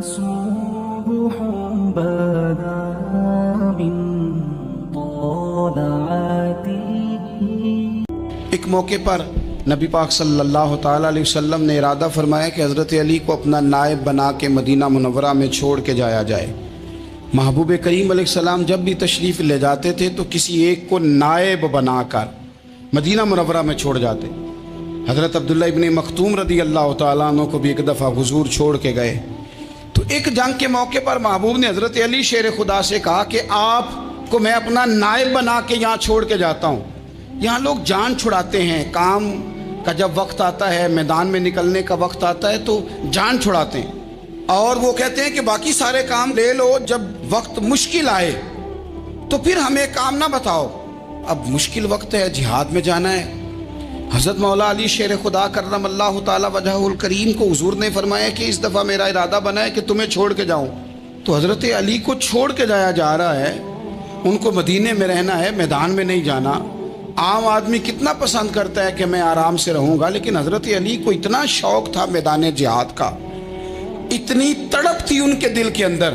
صبح بدا من طلعته۔ ایک موقع پر نبی پاک صلی اللہ تعالیٰ علیہ وسلم نے ارادہ فرمایا کہ حضرت علی کو اپنا نائب بنا کے مدینہ منورہ میں چھوڑ کے جایا جائے۔ محبوب کریم علیہ السلام جب بھی تشریف لے جاتے تھے تو کسی ایک کو نائب بنا کر مدینہ منورہ میں چھوڑ جاتے۔ حضرت عبداللہ ابن مختوم رضی اللہ تعالیٰ عنہ کو بھی ایک دفعہ حضور چھوڑ کے گئے تو ایک جنگ کے موقع پر محبوب نے حضرت علی شیر خدا سے کہا کہ آپ کو میں اپنا نائب بنا کے یہاں چھوڑ کے جاتا ہوں۔ یہاں لوگ جان چھڑاتے ہیں، کام کا جب وقت آتا ہے، میدان میں نکلنے کا وقت آتا ہے تو جان چھڑاتے ہیں، اور وہ کہتے ہیں کہ باقی سارے کام لے لو، جب وقت مشکل آئے تو پھر ہمیں کام نہ بتاؤ۔ اب مشکل وقت ہے، جہاد میں جانا ہے۔ حضرت مولا علی شیر خدا کرم اللہ تعالی وجہہ الکریم کو حضور نے فرمایا کہ اس دفعہ میرا ارادہ بنا ہے کہ تمہیں چھوڑ کے جاؤں۔ تو حضرت علی کو چھوڑ کے جایا جا رہا ہے، ان کو مدینے میں رہنا ہے، میدان میں نہیں جانا۔ عام آدمی کتنا پسند کرتا ہے کہ میں آرام سے رہوں گا، لیکن حضرت علی کو اتنا شوق تھا میدان جہاد کا، اتنی تڑپ تھی ان کے دل کے اندر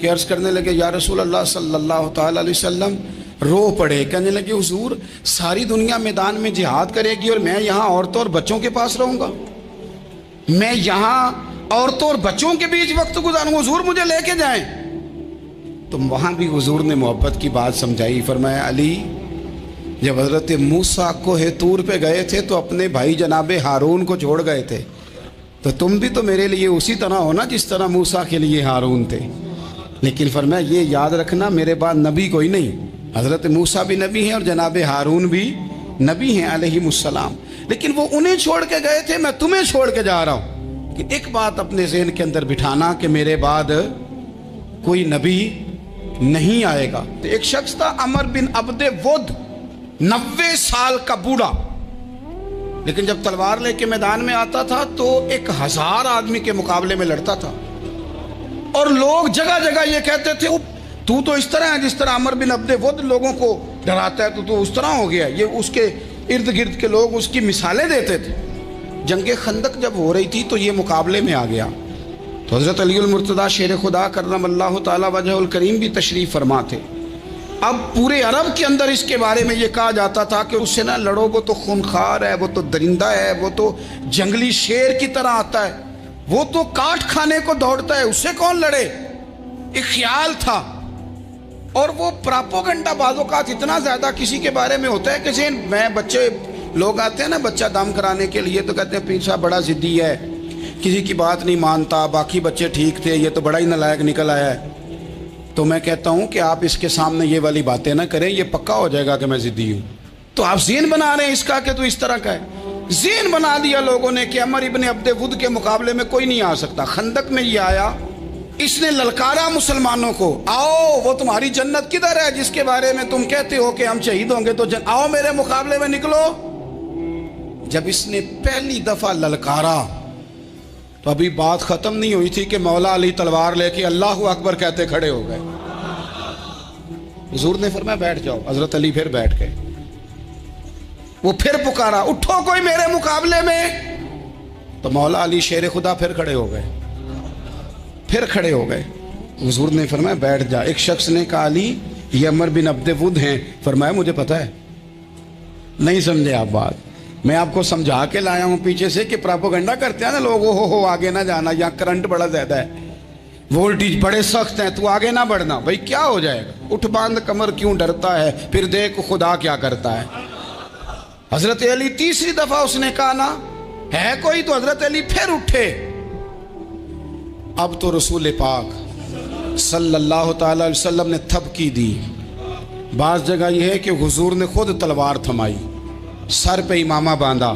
کہ عرض کرنے لگے یا رسول اللہ صلی اللہ تعالیٰ علیہ وسلم، رو پڑے، کہنے لگے حضور ساری دنیا میدان میں جہاد کرے گی اور میں یہاں عورتوں اور بچوں کے پاس رہوں گا، میں یہاں عورتوں اور بچوں کے بیچ وقت گزاروں، حضور مجھے لے کے جائیں۔ تو وہاں بھی حضور نے محبت کی بات سمجھائی، فرمایا علی جب حضرت موسیٰ کوہ طور پہ گئے تھے تو اپنے بھائی جناب ہارون کو چھوڑ گئے تھے، تو تم بھی تو میرے لیے اسی طرح ہو نا جس طرح موسیٰ کے لیے ہارون تھے۔ لیکن فرمایا یہ یاد رکھنا میرے بعد نبی کوئی نہیں، حضرت موسیٰ بھی نبی ہیں اور جناب ہارون بھی نبی ہیں علیہم السلام، لیکن وہ انہیں چھوڑ کے گئے تھے، میں تمہیں چھوڑ کے جا رہا ہوں۔ کہ ایک بات اپنے ذہن کے اندر بٹھانا کہ میرے بعد کوئی نبی نہیں آئے گا۔ تو ایک شخص تھا عمر بن عبد ود، 90 سال کا بوڑھا، لیکن جب تلوار لے کے میدان میں آتا تھا تو 1000 آدمی کے مقابلے میں لڑتا تھا، اور لوگ جگہ جگہ یہ کہتے تھے تو اس طرح ہے جس طرح عمر بن عبد ود لوگوں کو ڈراتا ہے، تو اس طرح ہو گیا۔ یہ اس کے ارد گرد کے لوگ اس کی مثالیں دیتے تھے۔ جنگ خندق جب ہو رہی تھی تو یہ مقابلے میں آ گیا، تو حضرت علی المرتضیٰ شیر خدا کرم اللہ تعالی وجہ الکریم بھی تشریف فرما تھے۔ اب پورے عرب کے اندر اس کے بارے میں یہ کہا جاتا تھا کہ اس سے نہ لڑو، وہ تو خونخوار ہے، وہ تو درندہ ہے، وہ تو جنگلی شیر کی طرح آتا ہے، وہ تو کاٹ کھانے کو دوڑتا ہے، اس سے کون لڑے۔ ایک خیال تھا، اور وہ پراپوگنڈا بعض اوقات اتنا زیادہ کسی کے بارے میں ہوتا ہے کہ میں بچے لوگ آتے ہیں نا بچہ دم کرانے کے لیے تو کہتے ہیں پیر صاحب بڑا ضدی ہے، کسی کی بات نہیں مانتا، باقی بچے ٹھیک تھے، یہ تو بڑا ہی نالائق نکل آیا ہے۔ تو میں کہتا ہوں کہ آپ اس کے سامنے یہ والی باتیں نہ کریں، یہ پکا ہو جائے گا کہ میں ضدی ہوں۔ تو آپ ذہن بنا رہے ہیں اس کا کہ تو اس طرح کا ہے، ذہن بنا دیا لوگوں نے کہ عمر ابن عبد ود کے مقابلے میں کوئی نہیں آ سکتا۔ خندق میں یہ آیا، اس نے للکارا مسلمانوں کو، آؤ وہ تمہاری جنت کدھر ہے جس کے بارے میں تم کہتے ہو کہ ہم شہید ہوں گے، تو آؤ میرے مقابلے میں نکلو۔ جب اس نے پہلی دفعہ للکارا تو ابھی بات ختم نہیں ہوئی تھی کہ مولا علی تلوار لے کے اللہ اکبر کہتے کھڑے ہو گئے۔ حضور نے فرمایا بیٹھ جاؤ، حضرت علی پھر بیٹھ گئے۔ وہ پھر پکارا اٹھو کوئی میرے مقابلے میں، تو مولا علی شیر خدا پھر کھڑے ہو گئے، پھر کھڑے ہو گئے۔ حضور نے فرمایا بیٹھ جا۔ ایک شخص نے کہا علی یہ عمر بن عبد ود ہیں، فرمایا مجھے پتا ہے۔ نہیں سمجھے آپ بات، میں آپ کو سمجھا کے لایا ہوں پیچھے سے کہ پراپوگنڈا کرتے ہیں نا لوگ، ہو آگے نہ جانا، یہاں کرنٹ بڑا زیادہ ہے، وولٹیج بڑے سخت ہیں، تو آگے نہ بڑھنا۔ بھائی کیا ہو جائے گا، اٹھ باندھ کمر کیوں ڈرتا ہے، پھر دیکھ خدا کیا کرتا ہے۔ حضرت علی تیسری دفعہ اس نے کہا نا ہے کوئی، تو حضرت علی پھر اٹھے۔ اب تو رسول پاک صلی اللہ تعالی علیہ وسلم نے تھپکی دی۔ بعض جگہ یہ ہے کہ حضور نے خود تلوار تھمائی، سر پہ امامہ باندھا،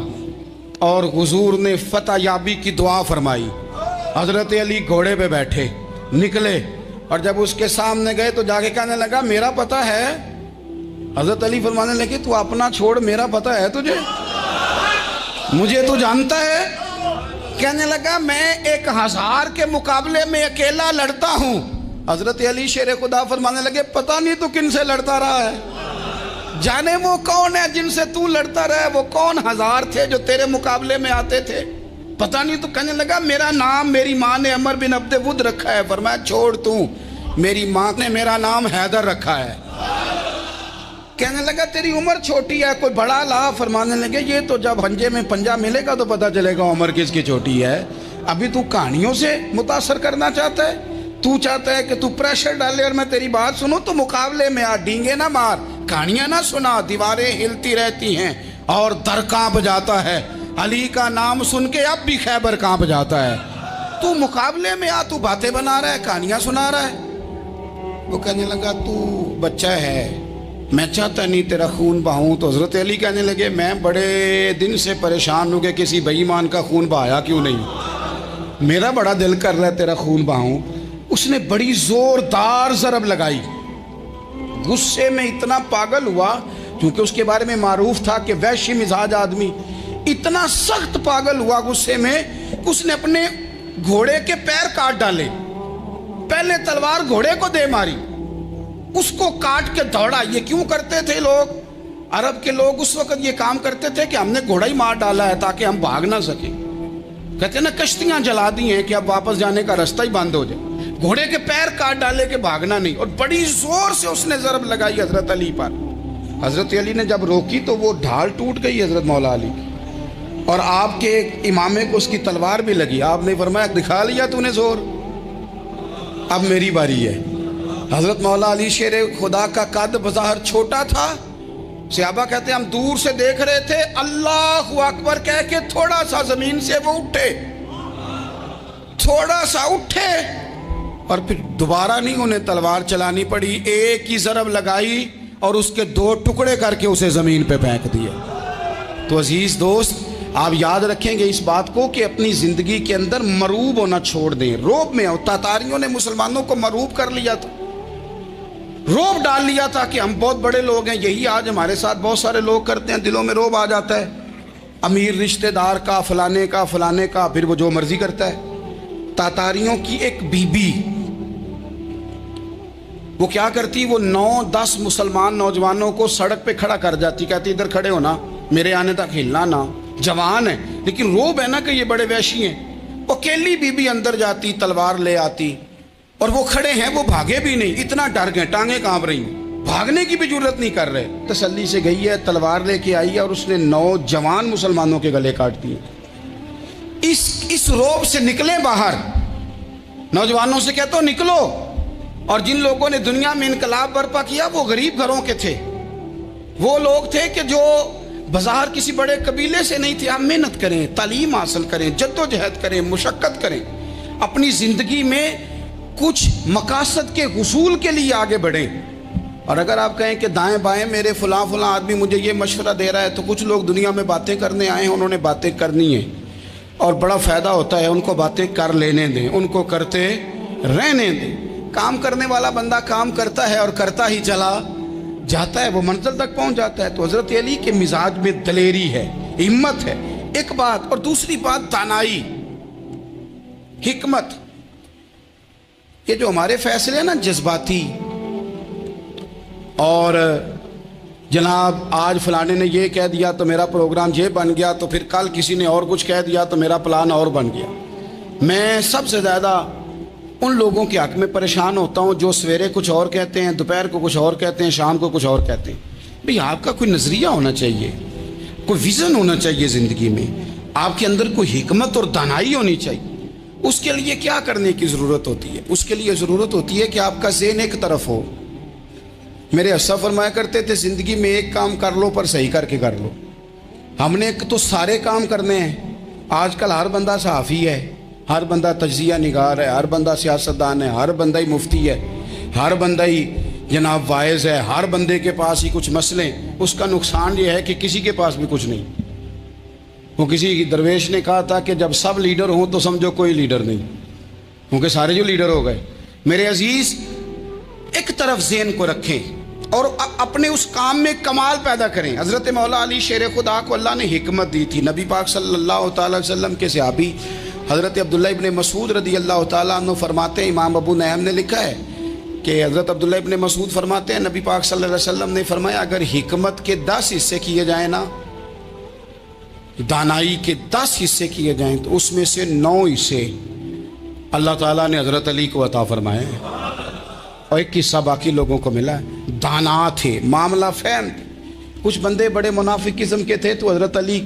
اور حضور نے فتح یابی کی دعا فرمائی۔ حضرت علی گھوڑے پہ بیٹھے نکلے، اور جب اس کے سامنے گئے تو جا کے کہنے لگا میرا پتہ ہے۔ حضرت علی فرمانے لگے تو اپنا چھوڑ، میرا پتہ ہے تجھے، مجھے تو جانتا ہے۔ کہنے لگا میں 1000 کے مقابلے میں اکیلا لڑتا ہوں۔ حضرت علی شیر خدا فرمانے لگے پتہ نہیں تو کن سے لڑتا رہا ہے، جانے وہ کون ہے جن سے تو لڑتا رہا ہے، وہ کون 1000 تھے جو تیرے مقابلے میں آتے تھے۔ پتہ نہیں تو کہنے لگا میرا نام میری ماں نے عمر بن عبد ود رکھا ہے. فرمایا چھوڑ تو، میری ماں نے میرا نام حیدر رکھا ہے. کہنے لگا تیری عمر چھوٹی ہے، کوئی بڑا لا. فرمانے لگے یہ تو جب پنجے میں پنجہ ملے گا تو پتہ چلے گا عمر کس کی چھوٹی ہے. ابھی تو کہانیوں سے متاثر کرنا چاہتا ہے، تو چاہتا ہے کہ تو پریشر ڈالے اور میں تیری بات سنوں. تو مقابلے میں آ، ڈینگے نہ مار، کہانیاں نہ سنا. دیواریں ہلتی رہتی ہیں اور در کانپ جاتا ہے. علی کا نام سن کے اب بھی خیبر کانپ جاتا ہے. تو مقابلے میں آ، تو باتیں بنا رہا ہے، کہانیاں سنا رہا ہے. وہ کہنے لگا تو بچہ ہے، میں چاہتا نہیں تیرا خون بہاؤں. تو حضرت علی کہنے لگے میں بڑے دن سے پریشان ہوں کہ کسی بے ایمان کا خون بہایا کیوں نہیں، میرا بڑا دل کر رہا ہے تیرا خون بہاؤں. اس نے بڑی زوردار ضرب لگائی. غصے میں اتنا پاگل ہوا، کیونکہ اس کے بارے میں معروف تھا کہ وحشی مزاج آدمی. اتنا سخت پاگل ہوا غصے میں، اس نے اپنے گھوڑے کے پیر کاٹ ڈالے. پہلے تلوار گھوڑے کو دے ماری، اس کو کاٹ کے دوڑا. یہ کیوں کرتے تھے لوگ؟ عرب کے لوگ اس وقت یہ کام کرتے تھے کہ ہم نے گھوڑا ہی مار ڈالا ہے تاکہ ہم بھاگ نہ سکیں. کہتے ہیں نا کشتیاں جلا دی ہیں کہ اب واپس جانے کا راستہ ہی بند ہو جائے. گھوڑے کے پیر کاٹ ڈالے کہ بھاگنا نہیں. اور بڑی زور سے اس نے ضرب لگائی حضرت علی پر. حضرت علی نے جب روکی تو وہ ڈھال ٹوٹ گئی حضرت مولا علی کی، اور آپ کے امامے کو اس کی تلوار بھی لگی. آپ نے فرمایا دکھا لیا تو نے زور، اب میری باری ہے. حضرت مولا علی شیر خدا کا قد بظاہر چھوٹا تھا. صحابہ کہتے ہیں ہم دور سے دیکھ رہے تھے، اللہ اکبر کہہ کے تھوڑا سا زمین سے وہ اٹھے، تھوڑا سا اٹھے، اور پھر دوبارہ نہیں انہیں تلوار چلانی پڑی. ایک ہی ضرب لگائی اور اس کے 2 ٹکڑے کر کے اسے زمین پہ پھینک دیے. تو عزیز دوست، آپ یاد رکھیں گے اس بات کو کہ اپنی زندگی کے اندر مروب ہونا چھوڑ دیں. روب میں تاتاریوں نے مسلمانوں کو مروب کر لیا تھا، روب ڈال لیا تھا کہ ہم بہت بڑے لوگ ہیں. یہی آج ہمارے ساتھ بہت سارے لوگ کرتے ہیں. دلوں میں روب آ جاتا ہے، امیر رشتہ دار کا، فلانے کا، فلانے کا، پھر وہ جو مرضی کرتا ہے. تاتاریوں کی ایک بی بی وہ کیا کرتی، وہ 9-10 مسلمان نوجوانوں کو سڑک پہ کھڑا کر جاتی. کہتی ادھر کھڑے ہونا، میرے آنے تک ہلنا نہ. جوان ہے لیکن روب ہے نا کہ یہ بڑے وحشی ہیں. اکیلی بی بی اندر جاتی، تلوار لے آتی، اور وہ کھڑے ہیں، وہ بھاگے بھی نہیں، اتنا ڈر گئے، ٹانگیں کانپ رہی ہیں، بھاگنے کی بھی جرت نہیں کر رہے. تسلی سے گئی ہے، تلوار لے کے آئی ہے، اور اس نے 9 جوان مسلمانوں کے گلے کاٹ دیے. اس روب سے نکلیں باہر. نوجوانوں سے کہتا ہوں نکلو. اور جن لوگوں نے دنیا میں انقلاب برپا کیا وہ غریب گھروں کے تھے، وہ لوگ تھے کہ جو بظاہر کسی بڑے قبیلے سے نہیں تھے. آپ محنت کریں، تعلیم حاصل کریں، جد و جہد کریں، مشقت کریں، اپنی زندگی میں کچھ مقاصد کے حصول کے لیے آگے بڑھیں. اور اگر آپ کہیں کہ دائیں بائیں میرے فلاں آدمی مجھے یہ مشورہ دے رہا ہے، تو کچھ لوگ دنیا میں باتیں کرنے آئے ہیں، انہوں نے باتیں کرنی ہیں اور بڑا فائدہ ہوتا ہے. ان کو باتیں کر لینے دیں، ان کو کرتے رہنے دیں. کام کرنے والا بندہ کام کرتا ہے اور کرتا ہی چلا جاتا ہے، وہ منزل تک پہنچ جاتا ہے. تو حضرت علی کے مزاج میں دلیری ہے، ہمت ہے، ایک بات. اور دوسری بات دانائی، حکمت. یہ جو ہمارے فیصلے ہیں نا جذباتی، اور جناب آج فلانے نے یہ کہہ دیا تو میرا پروگرام یہ بن گیا، تو پھر کل کسی نے اور کچھ کہہ دیا تو میرا پلان اور بن گیا. میں سب سے زیادہ ان لوگوں کے حق میں پریشان ہوتا ہوں جو سویرے کچھ اور کہتے ہیں، دوپہر کو کچھ اور کہتے ہیں، شام کو کچھ اور کہتے ہیں. بھئی آپ کا کوئی نظریہ ہونا چاہیے، کوئی ویژن ہونا چاہیے زندگی میں، آپ کے اندر کوئی حکمت اور دانائی ہونی چاہیے. اس کے لیے کیا کرنے کی ضرورت ہوتی ہے؟ اس کے لیے ضرورت ہوتی ہے کہ آپ کا ذہن ایک طرف ہو. میرے اسا فرمایا کرتے تھے زندگی میں ایک کام کر لو پر صحیح کر کے کر لو. ہم نے تو سارے کام کرنے ہیں. آج کل ہر بندہ صحافی ہے، ہر بندہ تجزیہ نگار ہے، ہر بندہ سیاستدان ہے، ہر بندہ ہی مفتی ہے، ہر بندہ ہی جناب واعظ ہے، ہر بندے کے پاس ہی کچھ مسئلے. اس کا نقصان یہ ہے کہ کسی کے پاس بھی کچھ نہیں. وہ کسی درویش نے کہا تھا کہ جب سب لیڈر ہوں تو سمجھو کوئی لیڈر نہیں، کیونکہ سارے جو لیڈر ہو گئے. میرے عزیز، ایک طرف ذہن کو رکھیں اور اپنے اس کام میں کمال پیدا کریں. حضرت مولا علی شیر خدا کو اللہ نے حکمت دی تھی. نبی پاک صلی اللہ تعالی وسلم کے صحابی حضرت عبداللہ ابن مسعود رضی اللہ تعالیٰ عنہ فرماتے ہیں، امام ابو نعیم نے لکھا ہے کہ حضرت عبداللہ ابن مسعود فرماتے ہیں نبی پاک صلی اللہ علیہ وسلم نے فرمایا اگر حکمت کے 10 حصے کیے جائیں نا دانائی کے 10 حصے کیے جائیں تو اس میں سے 9 حصے اللہ تعالیٰ نے حضرت علی کو عطا فرمائے اور ایک حصہ باقی لوگوں کو ملا ہے۔ دانا تھے، معاملہ فہم تھے۔ کچھ بندے بڑے منافق قسم کے تھے تو حضرت علی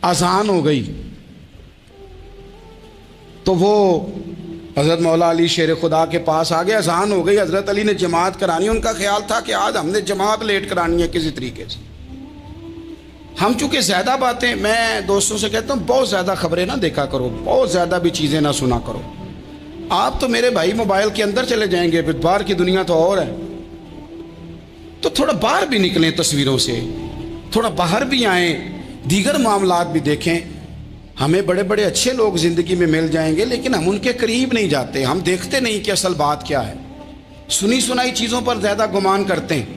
اذان ہو گئی تو وہ حضرت مولا علی شیر خدا کے پاس آ گئے، اذان ہو گئی، حضرت علی نے جماعت کرانی، ان کا خیال تھا کہ آج ہم نے جماعت لیٹ کرانی ہے کسی طریقے سے۔ ہم چونکہ زیادہ باتیں، میں دوستوں سے کہتا ہوں بہت زیادہ خبریں نہ دیکھا کرو، بہت زیادہ بھی چیزیں نہ سنا کرو۔ آپ تو میرے بھائی موبائل کے اندر چلے جائیں گے، پھر باہر کی دنیا تو اور ہے، تو تھوڑا باہر بھی نکلیں تصویروں سے، تھوڑا باہر بھی آئیں، دیگر معاملات بھی دیکھیں۔ ہمیں بڑے بڑے اچھے لوگ زندگی میں مل جائیں گے لیکن ہم ان کے قریب نہیں جاتے، ہم دیکھتے نہیں کہ اصل بات کیا ہے، سنی سنائی چیزوں پر زیادہ گمان کرتے ہیں۔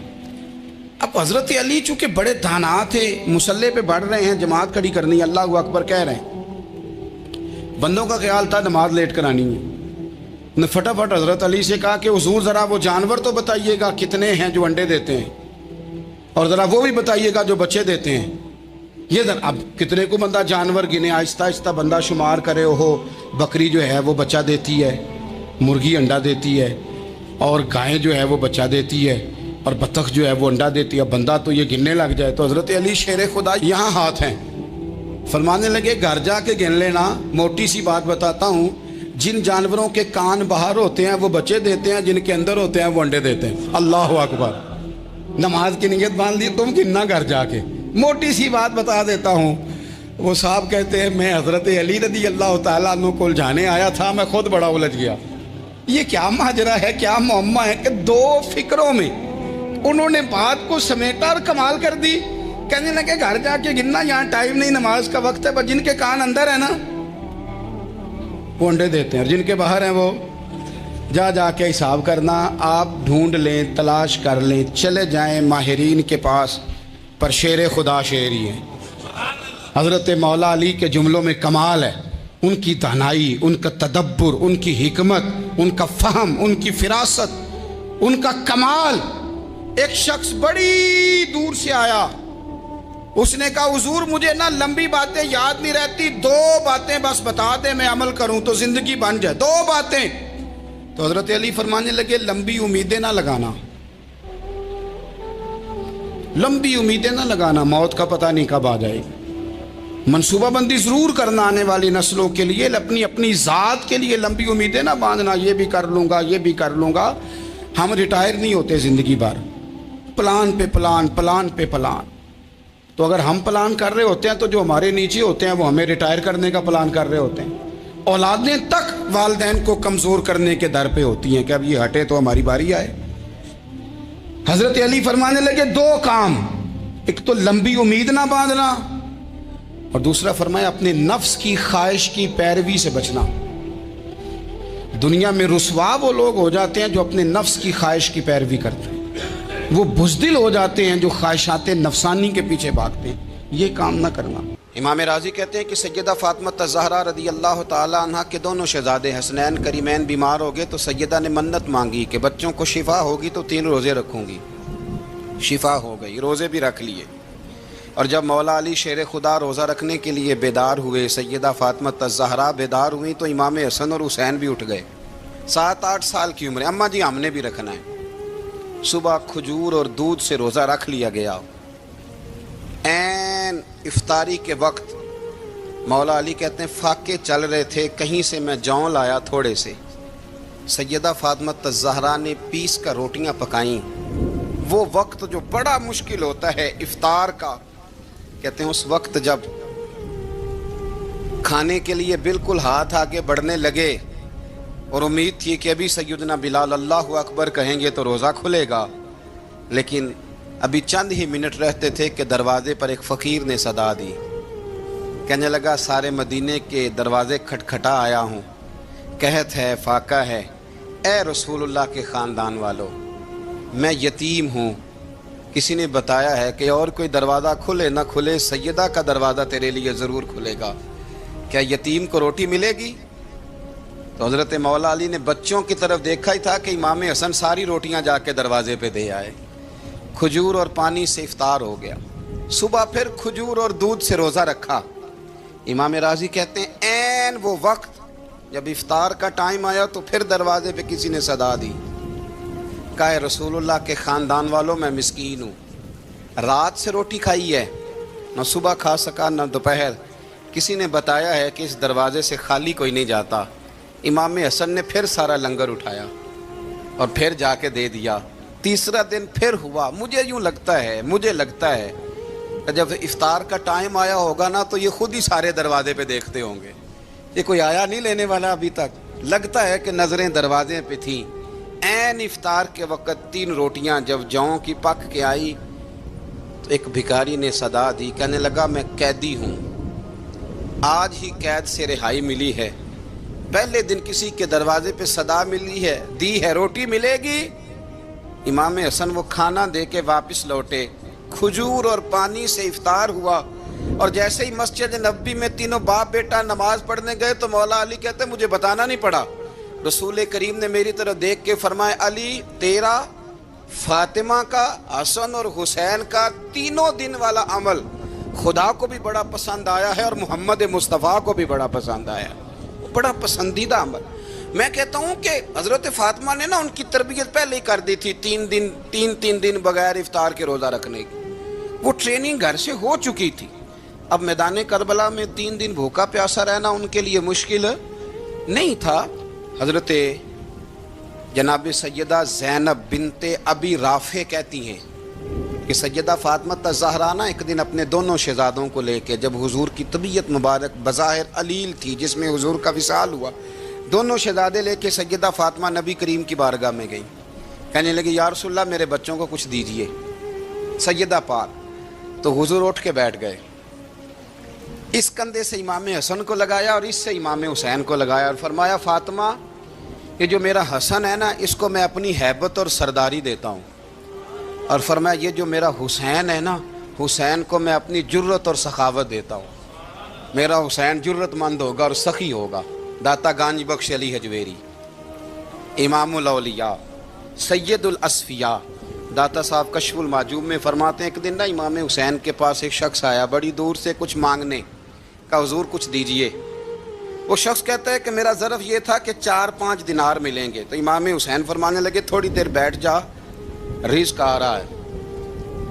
اب حضرت علی چونکہ بڑے دانا تھے، مصلے پہ بڑھ رہے ہیں، جماعت کھڑی کرنی، اللہ اکبر کہہ رہے ہیں، بندوں کا خیال تھا نماز لیٹ کرانی ہے، نے فٹافٹ حضرت علی سے کہا کہ حضور ذرا وہ جانور تو بتائیے گا کتنے ہیں جو انڈے دیتے ہیں، اور ذرا وہ بھی بتائیے گا جو بچے دیتے ہیں۔ یہ ذرا اب کتنے کو بندہ جانور گنے، آہستہ آہستہ بندہ شمار کرے، ہو بکری جو ہے وہ بچہ دیتی ہے، مرغی انڈا دیتی ہے، اور گائیں جو ہے وہ بچہ دیتی ہے، اور بطخ جو ہے وہ انڈا دیتی ہے، بندہ تو یہ گننے لگ جائے۔ تو حضرت علی شیر خدا یہاں ہاتھ ہیں، فرمانے لگے گھر جا کے گن لینا، موٹی سی بات بتاتا ہوں، جن جانوروں کے کان باہر ہوتے ہیں وہ بچے دیتے ہیں، جن کے اندر ہوتے ہیں وہ انڈے دیتے ہیں۔ اللہ اکبر، نماز کی نیت باندھ لی، تم گننا گھر جا کے۔ موٹی سی بات بتا دیتا ہوں، وہ صاحب کہتے ہیں میں حضرت علی رضی اللہ تعالیٰ عنہ کو الجھانے آیا تھا، میں خود بڑا الجھ گیا۔ یہ کیا ماجرا ہے، کیا معمہ ہے کہ 2 فکروں میں انہوں نے بات کو سمیٹا اور کمال کر دی۔ کہنے لگے گھر جا کے گننا، یہاں ٹائم نہیں، نماز کا وقت ہے، بس جن کے کان اندر ہے نا وہ انڈے دیتے ہیں، اور جن کے باہر ہیں وہ جا کے حساب کرنا۔ آپ ڈھونڈ لیں، تلاش کر لیں، چلے جائیں ماہرین کے پاس، پر شیر خدا شیر ہی ہے۔ حضرت مولا علی کے جملوں میں کمال ہے، ان کی دانائی، ان کا تدبر، ان کی حکمت، ان کا فہم، ان کی فراست، ان کا کمال۔ ایک شخص بڑی دور سے آیا، اس نے کہا حضور مجھے نا لمبی باتیں یاد نہیں رہتی، 2 باتیں بس بتا دیں میں عمل کروں تو زندگی بن جائے، 2 باتیں۔ تو حضرت علی فرمانے لگے لمبی امیدیں نہ لگانا، لمبی امیدیں نہ لگانا، موت کا پتہ نہیں کب آ جائے گی۔ منصوبہ بندی ضرور کرنا آنے والی نسلوں کے لیے، اپنی ذات کے لیے لمبی امیدیں نہ باندھنا، یہ بھی کر لوں گا، یہ بھی کر لوں گا۔ ہم ریٹائر نہیں ہوتے زندگی بھر، پلان پہ پلان، پلان پہ پلان۔ تو اگر ہم پلان کر رہے ہوتے ہیں تو جو ہمارے نیچے ہوتے ہیں وہ ہمیں ریٹائر کرنے کا پلان کر رہے ہوتے ہیں۔ اولادیں تک والدین کو کمزور کرنے کے در پہ ہوتی ہیں کہ اب یہ ہٹے تو ہماری باری آئے۔ حضرت علی فرمانے لگے 2 کام، ایک تو لمبی امید نہ باندھنا، اور دوسرا فرمایا اپنے نفس کی خواہش کی پیروی سے بچنا۔ دنیا میں رسوا وہ لوگ ہو جاتے ہیں جو اپنے نفس کی خواہش کی پیروی کرتے ہیں، وہ بزدل ہو جاتے ہیں جو خواہشات نفسانی کے پیچھے بھاگتے ہیں، یہ کام نہ کرنا۔ امام راضی کہتے ہیں کہ سیدہ فاطمہ الزہرا رضی اللہ تعالی عنہ کے دونوں شہزادے حسنین کریمین بیمار ہو گئے تو سیدہ نے منت مانگی کہ بچوں کو شفا ہوگی تو 3 روزے رکھوں گی۔ شفا ہو گئی، روزے بھی رکھ لیے، اور جب مولا علی شیر خدا روزہ رکھنے کے لیے بیدار ہوئے، سیدہ فاطمہ الزہرا بیدار ہوئی تو امام حسن اور حسین بھی اٹھ گئے، 7-8 سال کی عمر، اماں جی ہم نے بھی رکھنا ہے۔ صبح کھجور اور دودھ سے روزہ رکھ لیا گیا۔ عین افطاری کے وقت مولا علی کہتے ہیں فاقے چل رہے تھے، کہیں سے میں جوں لایا تھوڑے سے، سیدہ فاطمہ الزہرا نے پیس کر روٹیاں پکائیں۔ وہ وقت جو بڑا مشکل ہوتا ہے افطار کا، کہتے ہیں اس وقت جب کھانے کے لیے بالکل ہاتھ آگے بڑھنے لگے اور امید تھی کہ ابھی سیدنا بلال اللہ اکبر کہیں گے تو روزہ کھلے گا، لیکن ابھی چند ہی منٹ رہتے تھے کہ دروازے پر ایک فقیر نے صدا دی، کہنے لگا سارے مدینے کے دروازے کھٹکھٹا آیا ہوں، قحط ہے، فاقہ ہے، اے رسول اللہ کے خاندان والو، میں یتیم ہوں، کسی نے بتایا ہے کہ اور کوئی دروازہ کھلے نہ کھلے سیدہ کا دروازہ تیرے لیے ضرور کھلے گا، کیا یتیم کو روٹی ملے گی؟ تو حضرت مولا علی نے بچوں کی طرف دیکھا ہی تھا کہ امام حسن ساری روٹیاں جا کے دروازے پہ دے آئے، کھجور اور پانی سے افطار ہو گیا۔ صبح پھر کھجور اور دودھ سے روزہ رکھا، امام راضی کہتے ہیں عین وہ وقت جب افطار کا ٹائم آیا تو پھر دروازے پہ کسی نے صدا دی، کہا اے رسول اللہ کے خاندان والوں میں مسکین ہوں، رات سے روٹی کھائی ہے، نہ صبح کھا سکا نہ دوپہر، کسی نے بتایا ہے کہ اس دروازے سے خالی کوئی نہیں جاتا۔ امام حسن نے پھر سارا لنگر اٹھایا اور پھر جا کے دے دیا۔ تیسرا دن پھر ہوا، مجھے لگتا ہے کہ جب افطار کا ٹائم آیا ہوگا نا تو یہ خود ہی سارے دروازے پہ دیکھتے ہوں گے، یہ کوئی آیا نہیں لینے والا ابھی تک۔ لگتا ہے کہ نظریں دروازے پہ تھیں۔ عین افطار کے وقت 3 روٹیاں جب جاؤں کی پک کے آئی تو ایک بھکاری نے صدا دی، کہنے لگا میں قیدی ہوں، آج ہی قید سے رہائی ملی ہے، پہلے دن کسی کے دروازے پہ صدا دی ہے روٹی ملے گی۔ امام حسن وہ کھانا دے کے واپس لوٹے، کھجور اور پانی سے افطار ہوا، اور جیسے ہی مسجد نبوی میں تینوں باپ بیٹا نماز پڑھنے گئے تو مولا علی کہتے مجھے بتانا نہیں پڑا، رسول کریم نے میری طرف دیکھ کے فرمایا علی تیرا، فاطمہ کا، حسن اور حسین کا 3 دن والا عمل خدا کو بھی بڑا پسند آیا ہے اور محمد مصطفیٰ کو بھی بڑا پسند آیا، بڑا پسندیدہ عمل۔ میں کہتا ہوں کہ حضرت فاطمہ نے نا ان کی تربیت پہلے ہی کر دی تھی، 3 دن بغیر افطار کے روزہ رکھنے کی، وہ ٹریننگ گھر سے ہو چکی تھی۔ اب میدان کربلا میں 3 دن بھوکا پیاسا رہنا ان کے لیے مشکل نہیں تھا۔ حضرت جناب سیدہ زینب بنت ابی رافع کہتی ہیں کہ سیدہ فاطمہ الزہرا نا ایک دن اپنے دونوں شہزادوں کو لے کے، جب حضور کی طبیعت مبارک بظاہر علیل تھی جس میں حضور کا وصال ہوا، دونوں شہزادے لے کے سیدہ فاطمہ نبی کریم کی بارگاہ میں گئی، کہنے لگی یا رسول اللہ میرے بچوں کو کچھ دیجئے۔ سیدہ پاک تو حضور اٹھ کے بیٹھ گئے، اس کندھے سے امام حسن کو لگایا اور اس سے امام حسین کو لگایا اور فرمایا فاطمہ یہ جو میرا حسن ہے نا اس کو میں اپنی ہیبت اور سرداری دیتا ہوں، اور فرمایا یہ جو میرا حسین ہے نا حسین کو میں اپنی جرت اور سخاوت دیتا ہوں، میرا حسین جرت مند ہوگا اور سخی ہوگا۔ داتا گانج بخش علی حجویری، امام الاولیاء، سید الاصفیاء، داتا صاحب کشف المعجوب میں فرماتے ہیں ایک دن نا امام حسین کے پاس ایک شخص آیا بڑی دور سے کچھ مانگنے کا، حضور کچھ دیجئے۔ وہ شخص کہتا ہے کہ میرا ظرف یہ تھا کہ 4-5 دینار ملیں گے، تو امام حسین فرمانے لگے تھوڑی دیر بیٹھ جا، رزق آ رہا ہے۔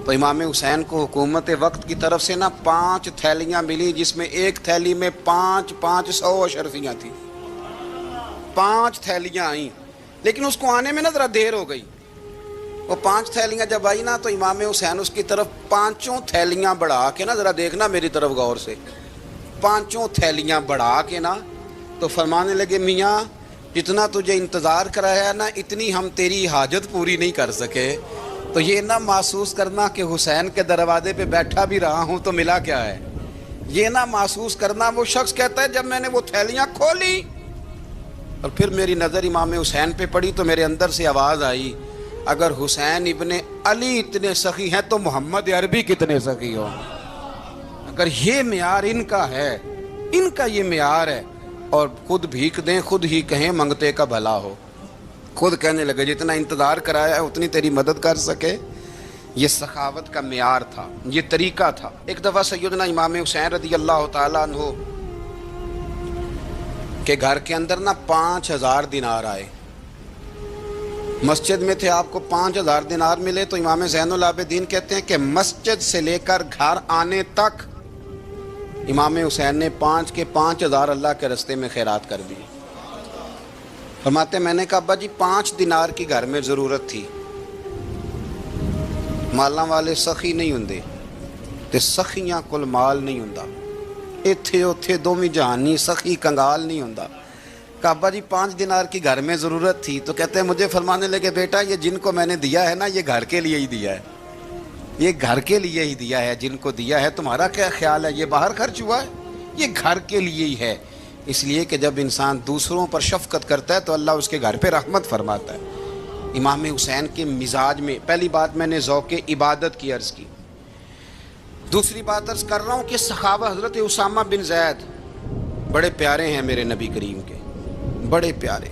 تو امام حسین کو حکومت وقت کی طرف سے نا 5 تھیلیاں ملی، جس میں ایک تھیلی میں 500 اشرفیاں تھیں، 5 تھیلیاں آئیں، لیکن اس کو آنے میں نا ذرا دیر ہو گئی۔ وہ 5 تھیلیاں جب آئی نا تو امام حسین اس کی طرف 5 تھیلیاں بڑھا کے نا، ذرا دیکھنا میری طرف غور سے، 5 تھیلیاں بڑھا کے نا تو فرمانے لگے میاں جتنا تجھے انتظار کرایا ہے نا اتنی ہم تیری حاجت پوری نہیں کر سکے، تو یہ نہ محسوس کرنا کہ حسین کے دروازے پہ بیٹھا بھی رہا ہوں تو ملا کیا ہے، یہ نہ محسوس کرنا۔ وہ شخص کہتا ہے جب میں نے وہ تھیلیاں کھولی اور پھر میری نظر امام حسین پہ پڑی تو میرے اندر سے آواز آئی اگر حسین ابن علی اتنے سخی ہیں تو محمد عربی کتنے سخی ہو۔ اگر یہ معیار ان کا ہے، ان کا یہ معیار ہے، اور خود بھیک دیں خود ہی کہیں منگتے کا بھلا ہو، خود کہنے لگے جتنا انتظار کرایا ہے اتنی تیری مدد کر سکے، یہ سخاوت کا معیار تھا، یہ طریقہ تھا۔ ایک دفعہ سیدنا امام حسین رضی اللہ تعالیٰ عنہ کے گھر کے اندر نا 5000 دینار آئے، مسجد میں تھے، آپ کو 5000 دینار ملے تو امام زین العابدین کہتے ہیں کہ مسجد سے لے کر گھر آنے تک امام حسین نے 5000 اللہ کے رستے میں خیرات کر دی۔ فرماتے میں نے کہا ابا جی 5 دینار کی گھر میں ضرورت تھی، مالاں والے سخی نہیں ہوندے تے سخیاں کل مال نہیں ہوندا، ایتھے اوتھے دومی جہانی سخی کنگال نہیں ہوندا۔ کہا ابا جی 5 دینار کی گھر میں ضرورت تھی، تو کہتے ہیں مجھے فرمانے لگے بیٹا یہ جن کو میں نے دیا ہے نا یہ گھر کے لیے ہی دیا ہے، یہ گھر کے لیے ہی دیا ہے، جن کو دیا ہے تمہارا کیا خیال ہے یہ باہر خرچ ہوا ہے، یہ گھر کے لیے ہی ہے۔ اس لیے کہ جب انسان دوسروں پر شفقت کرتا ہے تو اللہ اس کے گھر پہ رحمت فرماتا ہے۔ امام حسین کے مزاج میں پہلی بات میں نے ذوق عبادت کی عرض کی، دوسری بات عرض کر رہا ہوں کہ صحابہ حضرت اسامہ بن زید بڑے پیارے ہیں میرے نبی کریم کے، بڑے پیارے۔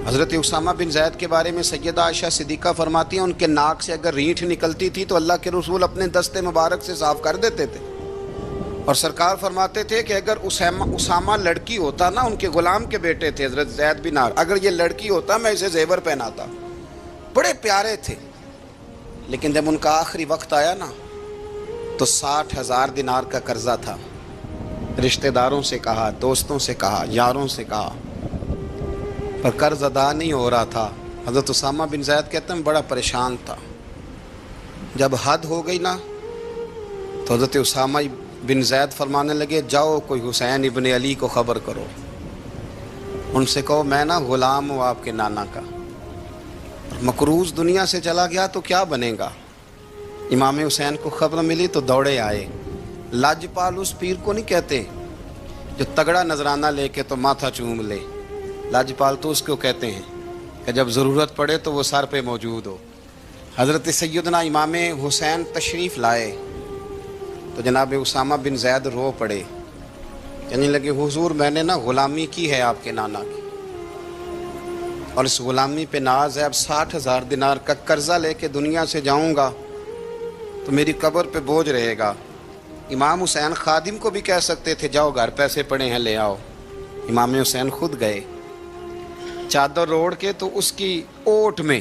حضرت اسامہ بن زید کے بارے میں سیدہ عائشہ صدیقہ فرماتی ہیں ان کے ناک سے اگر رینٹھ نکلتی تھی تو اللہ کے رسول اپنے دست مبارک سے صاف کر دیتے تھے، اور سرکار فرماتے تھے کہ اگر اسامہ لڑکی ہوتا نا، ان کے غلام کے بیٹے تھے حضرت زید بن عامر، اگر یہ لڑکی ہوتا میں اسے زیور پہناتا. بڑے پیارے تھے، لیکن جب ان کا آخری وقت آیا نا تو 60,000 دینار کا قرضہ تھا. رشتہ داروں سے کہا، دوستوں سے کہا، یاروں سے کہا، پر قرض ادا نہیں ہو رہا تھا. حضرت اسامہ بن زید کہتے ہیں بڑا پریشان تھا. جب حد ہو گئی نا تو حضرت اسامہ بن زید فرمانے لگے جاؤ کوئی حسین ابن علی کو خبر کرو، ان سے کہو میں نا غلام ہوں آپ کے نانا کا، مقروض دنیا سے چلا گیا تو کیا بنے گا. امام حسین کو خبر ملی تو دوڑے آئے. لاجپال اس پیر کو نہیں کہتے جو تگڑا نذرانہ لے کے تو ماتھا چوم لے، لاجپال تو اس کو کہتے ہیں کہ جب ضرورت پڑے تو وہ سر پہ موجود ہو. حضرت سیدنا امام حسین تشریف لائے تو جناب اسامہ بن زید رو پڑے، کہنے لگے حضور میں نے نا غلامی کی ہے آپ کے نانا کی، اور اس غلامی پہ ناز ہے. اب 60,000 دینار کا قرضہ لے کے دنیا سے جاؤں گا تو میری قبر پہ بوجھ رہے گا. امام حسین خادم کو بھی کہہ سکتے تھے جاؤ گھر پیسے پڑے ہیں لے آؤ. امام حسین خود گئے، چادر روڑ کے تو اس کی اوٹ میں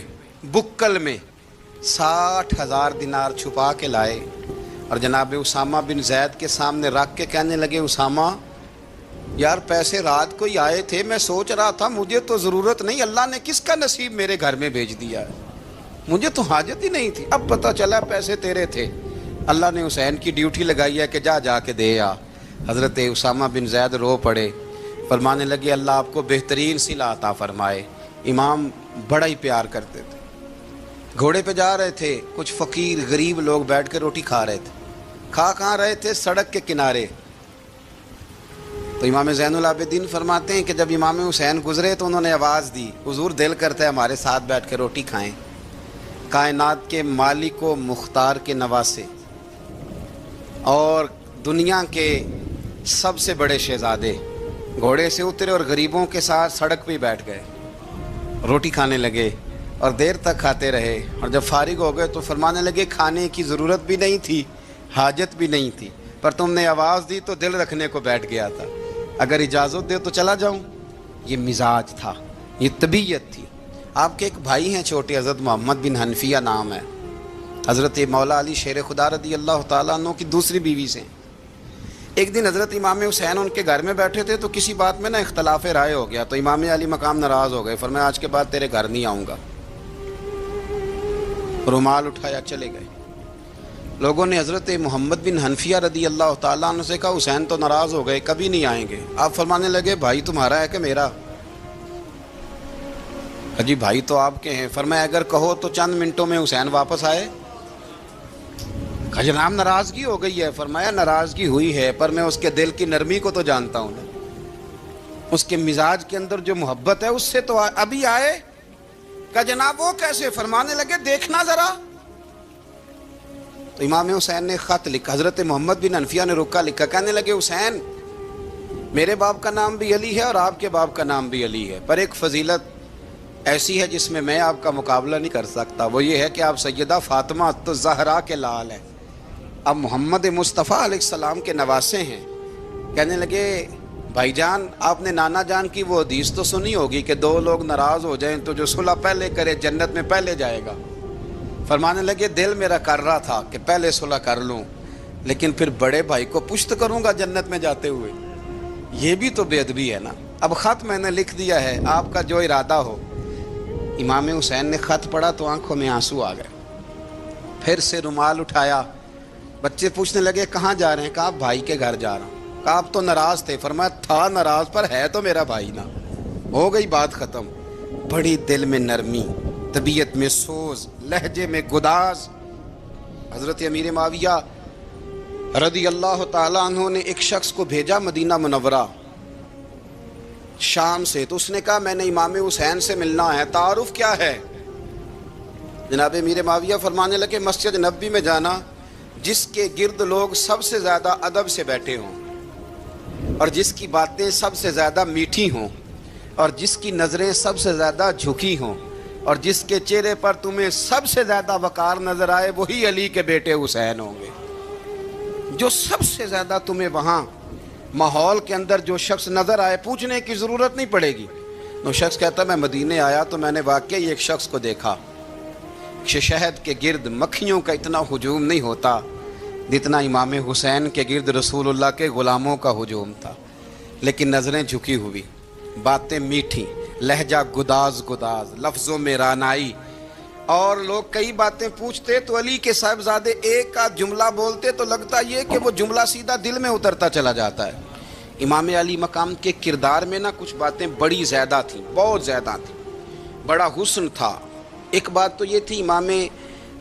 بکل میں 60,000 دینار چھپا کے لائے اور جناب اسامہ بن زید کے سامنے رکھ کے کہنے لگے اسامہ یار پیسے رات کو ہی آئے تھے، میں سوچ رہا تھا مجھے تو ضرورت نہیں، اللہ نے کس کا نصیب میرے گھر میں بھیج دیا ہے، مجھے تو حاجت ہی نہیں تھی، اب پتہ چلا پیسے تیرے تھے، اللہ نے حسین کی ڈیوٹی لگائی ہے کہ جا کے دے آ. حضرت اسامہ بن زید رو پڑے، فرمانے لگے اللہ آپ کو بہترین صلہ عطا فرمائے. امام بڑا ہی پیار کرتے تھے. گھوڑے پہ جا رہے تھے، کچھ فقیر غریب لوگ بیٹھ کے روٹی کھا رہے تھے. کہاں رہے تھے؟ سڑک کے کنارے. تو امام زین العابدین فرماتے ہیں کہ جب امام حسین گزرے تو انہوں نے آواز دی حضور دل کرتا ہے ہمارے ساتھ بیٹھ کے روٹی کھائیں. کائنات کے مالک و مختار کے نواسے اور دنیا کے سب سے بڑے شہزادے گھوڑے سے اترے اور غریبوں کے ساتھ سڑک پہ بیٹھ گئے، روٹی کھانے لگے اور دیر تک کھاتے رہے. اور جب فارغ ہو گئے تو فرمانے لگے کھانے کی ضرورت بھی نہیں تھی، حاجت بھی نہیں تھی، پر تم نے آواز دی تو دل رکھنے کو بیٹھ گیا تھا، اگر اجازت دے تو چلا جاؤں. یہ مزاج تھا، یہ طبیعت تھی. آپ کے ایک بھائی ہیں چھوٹے، حضرت محمد بن حنفیہ نام ہے، حضرت مولا علی شیر خدا رضی اللہ تعالیٰ عنہ کی دوسری بیوی سے. ایک دن حضرت امام حسین ان کے گھر میں بیٹھے تھے تو کسی بات میں نا اختلاف رائے ہو گیا، تو امام علی مقام ناراض ہو گئے، فرمایا آج کے بعد تیرے گھر نہیں آؤں گا. رومال اٹھایا چلے گئے. لوگوں نے حضرت محمد بن حنفیہ رضی اللہ تعالیٰ عنہ سے کہا حسین تو ناراض ہو گئے، کبھی نہیں آئیں گے. آپ فرمانے لگے بھائی تمہارا ہے کہ میرا؟ جی بھائی تو آپ کے ہیں. فرمایا اگر کہو تو چند منٹوں میں حسین واپس آئے. جناب ناراضگی ہو گئی ہے. فرمایا ناراضگی ہوئی ہے پر میں اس کے دل کی نرمی کو تو جانتا ہوں، اس کے مزاج کے اندر جو محبت ہے اس سے تو ابھی آئے. کہ جناب وہ کیسے؟ فرمانے لگے دیکھنا ذرا. تو امام حسین نے خط لکھا، حضرت محمد بن حنفیہ نے رکا لکھا، کہنے لگے حسین میرے باپ کا نام بھی علی ہے اور آپ کے باپ کا نام بھی علی ہے، پر ایک فضیلت ایسی ہے جس میں میں آپ کا مقابلہ نہیں کر سکتا، وہ یہ ہے کہ آپ سیدہ فاطمہ تو زہرا کے لال ہیں، اب محمد مصطفیٰ علیہ السلام کے نواسے ہیں. کہنے لگے بھائی جان آپ نے نانا جان کی وہ حدیث تو سنی ہوگی کہ دو لوگ ناراض ہو جائیں تو جو صلح پہلے کرے جنت میں پہلے جائے گا. فرمانے لگے دل میرا کر رہا تھا کہ پہلے صلح کر لوں، لیکن پھر بڑے بھائی کو پشت کروں گا جنت میں جاتے ہوئے، یہ بھی تو بے ادبی ہے نا. اب خط میں نے لکھ دیا ہے، آپ کا جو ارادہ ہو. امام حسین نے خط پڑھا تو آنکھوں میں آنسو آ گئے. پھر سے رومال اٹھایا. بچے پوچھنے لگے کہاں جا رہے ہیں؟ کہا بھائی کے گھر جا رہا ہوں. کہا آپ تو ناراض تھے. فرمایا تھا ناراض پر ہے تو میرا بھائی نا. ہو گئی بات ختم. بڑی دل میں نرمی، طبیعت میں سوز، لہجے میں گداز. حضرت امیر معاویہ رضی اللہ تعالیٰ عنہ نے ایک شخص کو بھیجا مدینہ منورہ شام سے، تو اس نے کہا میں نے امام حسین سے ملنا ہے، تعارف کیا ہے؟ جناب امیر معاویہ فرمانے لگے مسجد نبوی میں جانا جس کے گرد لوگ سب سے زیادہ ادب سے بیٹھے ہوں اور جس کی باتیں سب سے زیادہ میٹھی ہوں اور جس کی نظریں سب سے زیادہ جھکی ہوں اور جس کے چہرے پر تمہیں سب سے زیادہ وقار نظر آئے، وہی علی کے بیٹے حسین ہوں گے. جو سب سے زیادہ تمہیں وہاں ماحول کے اندر جو شخص نظر آئے پوچھنے کی ضرورت نہیں پڑے گی. وہ شخص کہتا میں مدینے آیا تو میں نے واقعی ایک شخص کو دیکھا کہ شہد کے گرد مکھیوں کا اتنا ہجوم نہیں ہوتا جتنا امام حسین کے گرد رسول اللہ کے غلاموں کا ہجوم تھا. لیکن نظریں جھکی ہوئی، باتیں میٹھی، لہجہ گداز گداز، لفظوں میں رانائی، اور لوگ کئی باتیں پوچھتے تو علی کے صاحبزادے ایک آدھ جملہ بولتے تو لگتا یہ کہ وہ جملہ سیدھا دل میں اترتا چلا جاتا ہے. امام علی مقام کے کردار میں نا کچھ باتیں بڑی زیادہ تھیں، بہت زیادہ تھیں، بڑا حسن تھا. ایک بات تو یہ تھی امام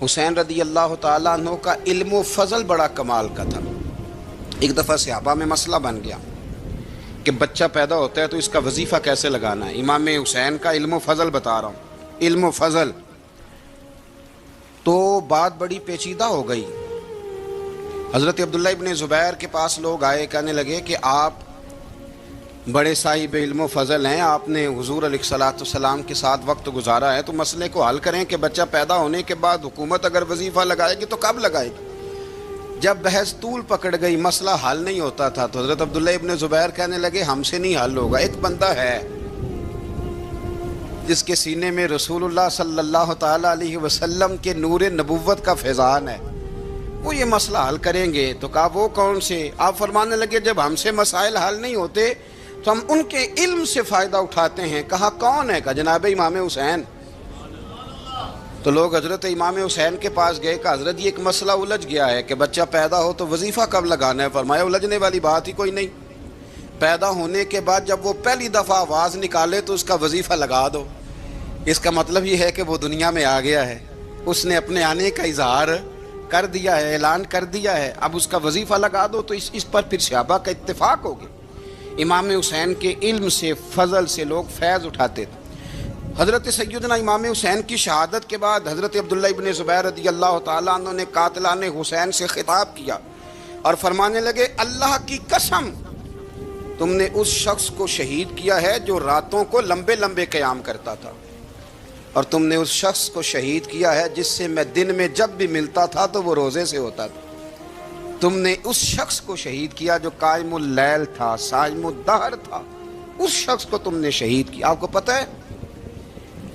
حسین رضی اللہ تعالیٰ عنہ کا علم و فضل بڑا کمال کا تھا. ایک دفعہ صحابہ میں مسئلہ بن گیا کہ بچہ پیدا ہوتا ہے تو اس کا وظیفہ کیسے لگانا ہے. امام حسین کا علم و فضل بتا رہا ہوں، علم و فضل. تو بات بڑی پیچیدہ ہو گئی. حضرت عبداللہ ابن زبیر کے پاس لوگ آئے، کہنے لگے کہ آپ بڑے صاحب علم و فضل ہیں، آپ نے حضور علیہ الصلوۃ والسلام کے ساتھ وقت گزارا ہے، تو مسئلے کو حل کریں کہ بچہ پیدا ہونے کے بعد حکومت اگر وظیفہ لگائے گی تو کب لگائے گی. جب بحث طول پکڑ گئی، مسئلہ حل نہیں ہوتا تھا، تو حضرت عبداللہ ابن زبیر کہنے لگے ہم سے نہیں حل ہوگا. ایک بندہ ہے جس کے سینے میں رسول اللہ صلی اللہ تعالیٰ علیہ وسلم کے نور نبوت کا فیضان ہے، وہ یہ مسئلہ حل کریں گے. تو کہا وہ کون سے؟ آپ فرمانے لگے جب ہم سے مسائل حل نہیں ہوتے تو ہم ان کے علم سے فائدہ اٹھاتے ہیں. کہا کون ہے؟ کہا جناب امام حسین. تو لوگ حضرت امام حسین کے پاس گئے کہ حضرت یہ ایک مسئلہ الجھ گیا ہے کہ بچہ پیدا ہو تو وظیفہ کب لگانا ہے. فرمایا الجھنے والی بات ہی کوئی نہیں، پیدا ہونے کے بعد جب وہ پہلی دفعہ آواز نکالے تو اس کا وظیفہ لگا دو. اس کا مطلب یہ ہے کہ وہ دنیا میں آ گیا ہے، اس نے اپنے آنے کا اظہار کر دیا ہے، اعلان کر دیا ہے، اب اس کا وظیفہ لگا دو. تو اس پر پھر صحابہ کا اتفاق ہو گیا. امام حسین کے علم سے، فضل سے لوگ فیض اٹھاتے تھے. حضرت سیدنا امام حسین کی شہادت کے بعد حضرت عبداللہ ابن زبیر رضی اللہ تعالیٰ عنہ نے قاتلان حسین سے خطاب کیا اور فرمانے لگے اللہ کی قسم تم نے اس شخص کو شہید کیا ہے جو راتوں کو لمبے لمبے قیام کرتا تھا، اور تم نے اس شخص کو شہید کیا ہے جس سے میں دن میں جب بھی ملتا تھا تو وہ روزے سے ہوتا تھا. تم نے اس شخص کو شہید کیا جو قائم اللیل تھا، صائم الدہر تھا، اس شخص کو تم نے شہید کیا. آپ کو پتہ ہے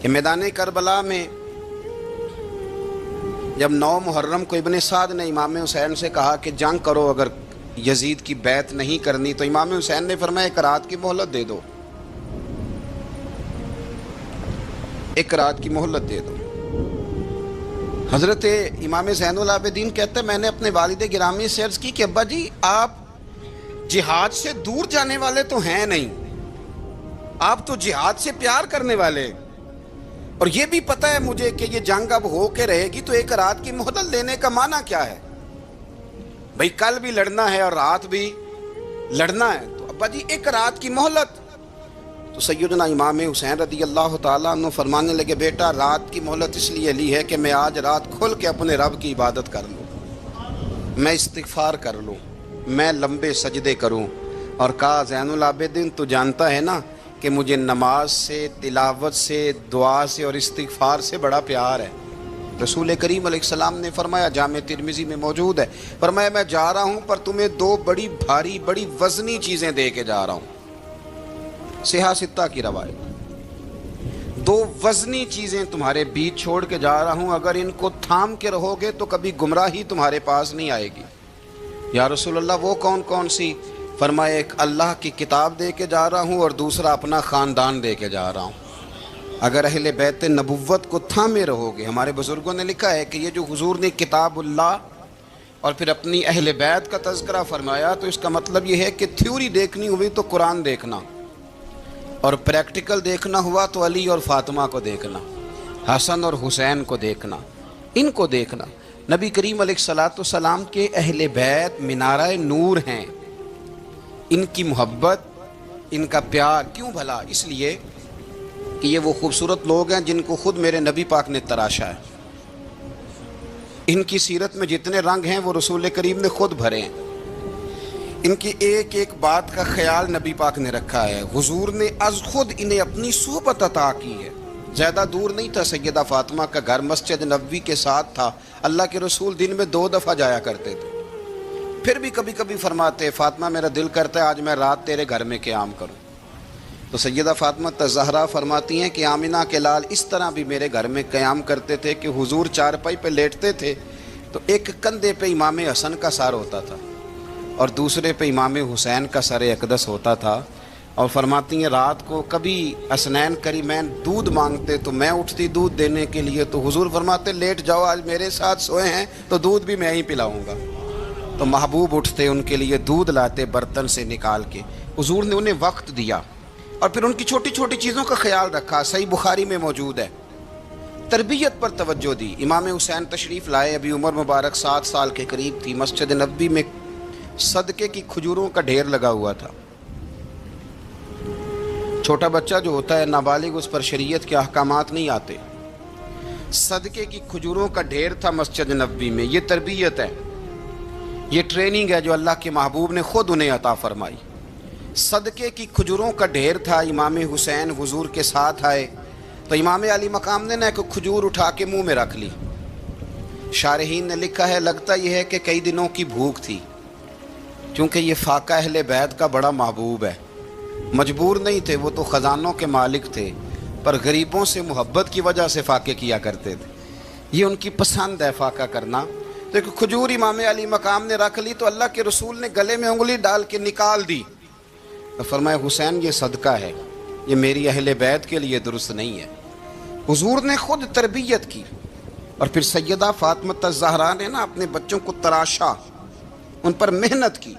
کہ میدان کربلا میں جب 9 محرم کو ابن سعد نے امام حسین سے کہا کہ جنگ کرو اگر یزید کی بیعت نہیں کرنی، تو امام حسین نے فرمایا ایک رات کی مہلت دے دو، ایک رات کی مہلت دے دو. حضرت امام زین العابدین کہتے ہیں میں نے اپنے والد گرامی سے عرض کی کہ ابا جی آپ جہاد سے دور جانے والے تو ہیں نہیں، آپ تو جہاد سے پیار کرنے والے، اور یہ بھی پتہ ہے مجھے کہ یہ جنگ اب ہو کے رہے گی، تو ایک رات کی مہلت لینے کا معنی کیا ہے؟ بھئی کل بھی لڑنا ہے اور رات بھی لڑنا ہے، تو ابا جی ایک رات کی مہلت. تو سیدنا امام حسین رضی اللہ تعالیٰ عنہ فرمانے لگے بیٹا رات کی مہلت اس لیے لی ہے کہ میں آج رات کھل کے اپنے رب کی عبادت کر لوں، میں استغفار کر لوں، میں لمبے سجدے کروں. اور کہا زین العابدین تو جانتا ہے نا کہ مجھے نماز سے، تلاوت سے، دعا سے اور استغفار سے بڑا پیار ہے. رسول کریم علیہ السلام نے فرمایا، جامع ترمذی میں موجود ہے، فرمایا میں جا رہا ہوں پر تمہیں 2 بڑی بھاری بڑی وزنی چیزیں دے کے جا رہا ہوں. صحیح 6 کی روایت، 2 وزنی چیزیں تمہارے بیچ چھوڑ کے جا رہا ہوں، اگر ان کو تھام کے رہو گے تو کبھی گمراہی تمہارے پاس نہیں آئے گی. یا رسول اللہ وہ کون کون سی؟ فرمایا ایک اللہ کی کتاب دے کے جا رہا ہوں اور دوسرا اپنا خاندان دے کے جا رہا ہوں. اگر اہل بیت نبوت کو تھامے رہو گے، ہمارے بزرگوں نے لکھا ہے کہ یہ جو حضور نے کتاب اللہ اور پھر اپنی اہل بیت کا تذکرہ فرمایا تو اس کا مطلب یہ ہے کہ تھیوری دیکھنی ہوئی تو قرآن دیکھنا، اور پریکٹیکل دیکھنا ہوا تو علی اور فاطمہ کو دیکھنا، حسن اور حسین کو دیکھنا، ان کو دیکھنا. نبی کریم علیہ الصلوۃ والسلام کے اہل بیت منارہ نور ہیں. ان کی محبت، ان کا پیار کیوں بھلا؟ اس لیے کہ یہ وہ خوبصورت لوگ ہیں جن کو خود میرے نبی پاک نے تراشا ہے. ان کی سیرت میں جتنے رنگ ہیں وہ رسول کریم نے خود بھرے ہیں. ان کی ایک ایک بات کا خیال نبی پاک نے رکھا ہے. حضور نے از خود انہیں اپنی صحبت عطا کی ہے. زیادہ دور نہیں تھا سیدہ فاطمہ کا گھر، مسجد نبوی کے ساتھ تھا. اللہ کے رسول دن میں 2 دفعہ جایا کرتے تھے. پھر بھی کبھی کبھی فرماتے فاطمہ میرا دل کرتا ہے آج میں رات تیرے گھر میں قیام کروں. تو سیدہ فاطمہ الزہرا فرماتی ہیں کہ آمنہ کے لال اس طرح بھی میرے گھر میں قیام کرتے تھے کہ حضور چارپائی پہ لیٹتے تھے تو ایک کندھے پہ امام حسن کا سر ہوتا تھا اور دوسرے پہ امام حسین کا سر اقدس ہوتا تھا. اور فرماتی ہیں رات کو کبھی حسنین کریمین دودھ مانگتے تو میں اٹھتی دودھ دینے کے لیے تو حضور فرماتے لیٹ جاؤ آج میرے ساتھ سوئے ہیں تو دودھ بھی میں ہی پلاؤں گا. تو محبوب اٹھتے ان کے لیے دودھ لاتے برتن سے نکال کے. حضور نے انہیں وقت دیا اور پھر ان کی چھوٹی چھوٹی چیزوں کا خیال رکھا. صحیح بخاری میں موجود ہے. تربیت پر توجہ دی. امام حسین تشریف لائے, ابھی عمر مبارک 7 سال کے قریب تھی. مسجد نبوی میں صدقے کی کھجوروں کا ڈھیر لگا ہوا تھا. چھوٹا بچہ جو ہوتا ہے نابالغ اس پر شریعت کے احکامات نہیں آتے. صدقے کی کھجوروں کا ڈھیر تھا مسجد نبوی میں. یہ تربیت ہے, یہ ٹریننگ ہے جو اللہ کے محبوب نے خود انہیں عطا فرمائی. صدقے کی کھجوروں کا ڈھیر تھا. امام حسین حضور کے ساتھ آئے تو امام علی مقام نے ایک کھجور اٹھا کے منہ میں رکھ لی. شارحین نے لکھا ہے لگتا یہ ہے کہ کئی دنوں کی بھوک تھی, کیونکہ یہ فاقہ اہل بیت کا بڑا محبوب ہے. مجبور نہیں تھے, وہ تو خزانوں کے مالک تھے, پر غریبوں سے محبت کی وجہ سے فاقے کیا کرتے تھے. یہ ان کی پسند ہے فاقہ کرنا. تو ایک کھجور امام علی مقام نے رکھ لی تو اللہ کے رسول نے گلے میں انگلی ڈال کے نکال دی. تو فرمایا حسین یہ صدقہ ہے, یہ میری اہل بیت کے لیے درست نہیں ہے. حضور نے خود تربیت کی. اور پھر سیدہ فاطمہ الزہرا نے نا اپنے بچوں کو تراشا, ان پر محنت کی.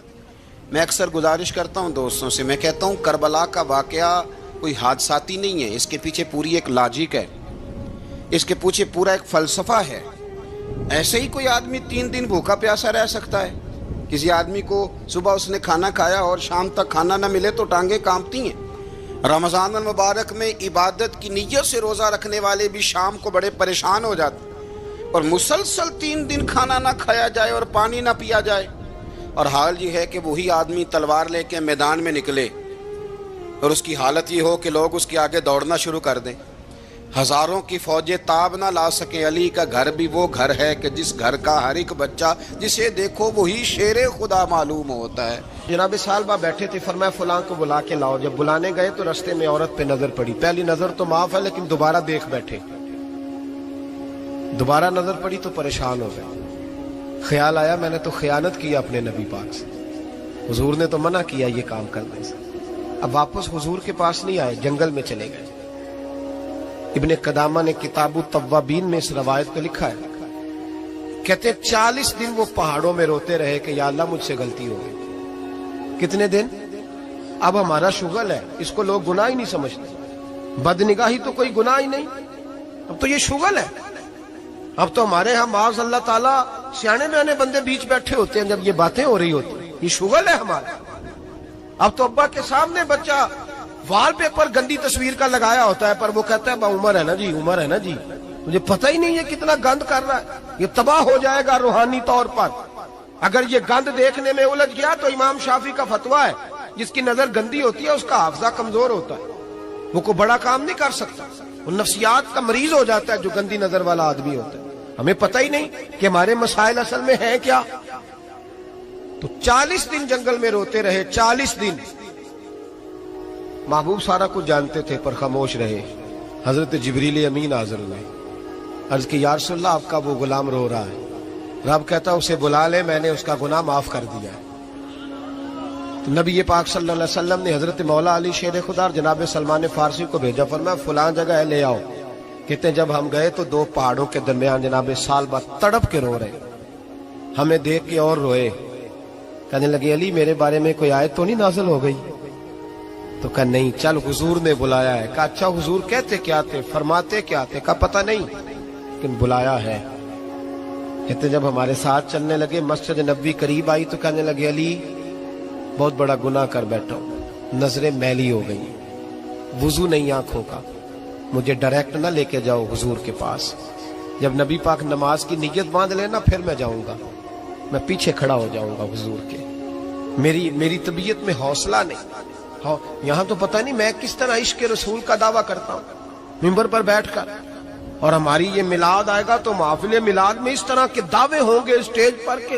میں اکثر گزارش کرتا ہوں دوستوں سے, میں کہتا ہوں کربلا کا واقعہ کوئی حادثاتی نہیں ہے, اس کے پیچھے پوری ایک لاجک ہے, اس کے پیچھے پورا ایک فلسفہ ہے. ایسے ہی کوئی آدمی 3 دن بھوکا پیاسا رہ سکتا ہے؟ کسی آدمی کو صبح اس نے کھانا کھایا اور شام تک کھانا نہ ملے تو ٹانگیں کانپتی ہیں. رمضان المبارک میں عبادت کی نیت سے روزہ رکھنے والے بھی شام کو بڑے پریشان ہو جاتے, اور مسلسل 3 دن کھانا نہ کھایا جائے اور پانی نہ پیا جائے. اور حال یہ ہے کہ وہی آدمی تلوار لے کے میدان میں نکلے اور اس کی حالت یہ ہو کہ لوگ اس کے آگے دوڑنا شروع کر دیں. ہزاروں کی فوجیں تاب نہ لا سکیں. علی کا گھر بھی وہ گھر ہے کہ جس گھر کا ہر ایک بچہ جسے دیکھو وہی شیر خدا معلوم ہوتا ہے. جناب صالبہ بیٹھے تھے, فرمایا فلاں کو بلا کے لاؤ. جب بلانے گئے تو رستے میں عورت پہ نظر پڑی. پہلی نظر تو معاف ہے لیکن دوبارہ دیکھ بیٹھے. دوبارہ نظر پڑی تو پریشان ہو گئے. خیال آیا میں نے تو خیانت کیا اپنے نبی پاک سے. حضور نے تو منع کیا یہ کام کرنے سے. اب واپس حضور کے پاس نہیں آئے, جنگل میں چلے گئے. ابن قدامہ نے کتاب التوابین میں اس روایت کو لکھا ہے, کہتے 40 دن وہ پہاڑوں میں روتے رہے کہ یا اللہ مجھ سے غلطی ہو گئی. کتنے دن؟ اب ہمارا شغل ہے, اس کو لوگ گناہ ہی نہیں سمجھتے. بدنگاہی تو کوئی گناہ ہی نہیں, اب تو یہ شغل ہے. اب تو ہمارے ہاں معاذ اللہ تعالیٰ سیانے بیانے بندے بیچ بیٹھے ہوتے ہیں جب یہ باتیں ہو رہی ہوتی ہیں. یہ شغل ہے ہمارا. اب تو ابا کے سامنے بچہ وال پیپر گندی تصویر کا لگایا ہوتا ہے, پر وہ کہتا ہے با عمر ہے نا جی, عمر ہے نا جی. مجھے پتہ ہی نہیں ہے کتنا گند کر رہا ہے. یہ تباہ ہو جائے گا روحانی طور پر. اگر یہ گند دیکھنے میں الجھ گیا تو امام شافعی کا فتویٰ ہے جس کی نظر گندی ہوتی ہے اس کا حافظہ کمزور ہوتا ہے, وہ کوئی بڑا کام نہیں کر سکتا. وہ نفسیات کا مریض ہو جاتا ہے جو گندی نظر والا آدمی ہوتا ہے. ہمیں پتہ ہی نہیں کہ ہمارے مسائل اصل میں ہیں کیا. تو 40 دن جنگل میں روتے رہے. 40 دن محبوب سارا کچھ جانتے تھے پر خاموش رہے. حضرت جبریل امین حاضر ہوئے, عرض کی یا رسول اللہ آپ کا وہ غلام رو رہا ہے. رب کہتا اسے بلا لے, میں نے اس کا گناہ معاف کر دیا ہے. تو نبی پاک صلی اللہ علیہ وسلم نے حضرت مولا علی شیر خدا اور جناب سلمان فارسی کو بھیجا, فرمایا فلاں جگہ ہے لے آؤ. کہتے ہیں جب ہم گئے تو 2 پہاڑوں کے درمیان جناب صالبہ تڑپ کے رو رہے. ہمیں دیکھ کے اور روئے. کہنے لگے علی میرے بارے میں کوئی آیت تو نہیں نازل ہو گئی؟ تو کہا نہیں, چل حضور نے بلایا ہے. کہا اچھا حضور کہتے کیا تھے, فرماتے کیا تھے؟ کہا پتہ نہیں لیکن بلایا ہے. کہتے جب ہمارے ساتھ چلنے لگے مسجد نبوی قریب آئی تو کہنے لگے علی بہت بڑا گناہ کر بیٹھا ہوں, نظریں میلی ہو گئی, وضو نہیں آنکھوں کا, مجھے ڈائریکٹ نہ لے کے جاؤ حضور کے پاس. جب نبی پاک نماز کی نیت باندھ لینا پھر میں جاؤں گا, میں پیچھے کھڑا ہو جاؤں گا حضور کے. میری طبیعت میں حوصلہ نہیں. یہاں تو پتہ نہیں میں کس طرح عشق رسول کا دعویٰ کرتا ہوں ممبر پر بیٹھ کر, اور ہماری یہ میلاد آئے گا تو محفل میلاد میں اس طرح کے دعوے ہوں گے اسٹیج پر کہ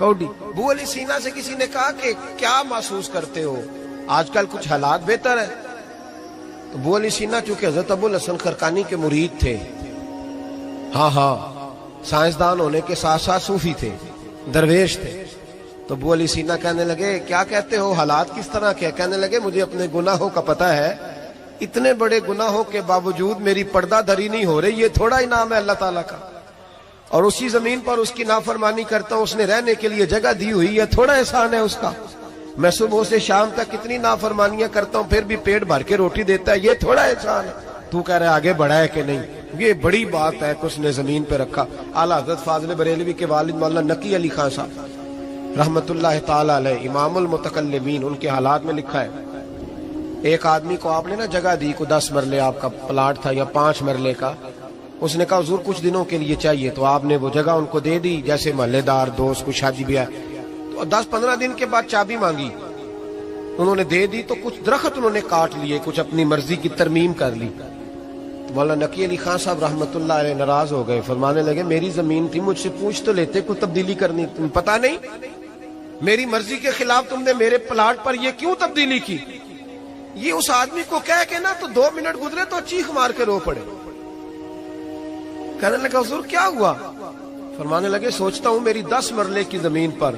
کوڈی ابو علی سینا سے کسی نے کہا کہ کیا محسوس کرتے ہو آج کل کچھ حالات بہتر ہے؟ تو ابو علی سینا چونکہ حضرت ابو الحسن خرقانی کے مرید تھے، ہاں سائنسدان ہونے کے ساتھ ساتھ صوفی تھے، درویش تھے، تو ابو علی سینا کہنے لگے کیا کہتے ہو، حالات کس طرح کے؟ کہنے لگے مجھے اپنے گناہوں کا پتہ ہے، اتنے بڑے گناہوں کے باوجود میری پردہ دری نہیں ہو رہی، یہ تھوڑا انعام ہے اللہ تعالیٰ کا، اور اسی زمین پر اس کی نافرمانی کرتا ہوں، اس نے رہنے کے لیے جگہ دی ہوئی ہے، تھوڑا احسان ہے اس کا، میں صبح سے شام تک کتنی نافرمانیاں کرتا ہوں پھر بھی پیٹ بھر کے روٹی دیتا ہے، یہ تھوڑا احسان ہے، تو کہہ رہے آگے بڑھا ہے کہ نہیں؟ یہ بڑی بات ہے کہ اس نے زمین پہ رکھا۔ اعلیٰ حضرت فاضل بریلوی کے والد مولانا نقی علی خان صاحب رحمت اللہ تعالی علیہ، امام المتکلمین، ان کے حالات میں لکھا ہے ایک آدمی کو آپ نے نا جگہ دی، کو 10 مرلے آپ کا پلاٹ تھا یا 5 مرلے کا، اس نے کہا حضور کچھ دنوں کے لیے چاہیے، تو آپ نے وہ جگہ ان کو دے دی، جیسے محلے دار دوست کو شادی بھی ہے، تو 10-15 دن کے بعد چابی مانگی، انہوں نے دے دی، تو کچھ درخت انہوں نے کاٹ لیے، کچھ اپنی مرضی کی ترمیم کر لی، مولانا نقی علی خان صاحب رحمت اللہ علیہ ناراض ہو گئے، فرمانے لگے میری زمین تھی، مجھ سے پوچھ تو لیتے، کوئی تبدیلی کرنی، تم پتہ نہیں میری مرضی کے خلاف تم نے میرے پلاٹ پر یہ کیوں تبدیلی کی؟ یہ اس آدمی کو کہہ کے نا تو 2 منٹ گزرے تو چیخ مار کے رو پڑے، کہنے لگا حضور کیا ہوا؟ فرمانے لگے سوچتا ہوں میری 10 مرلے کی زمین پر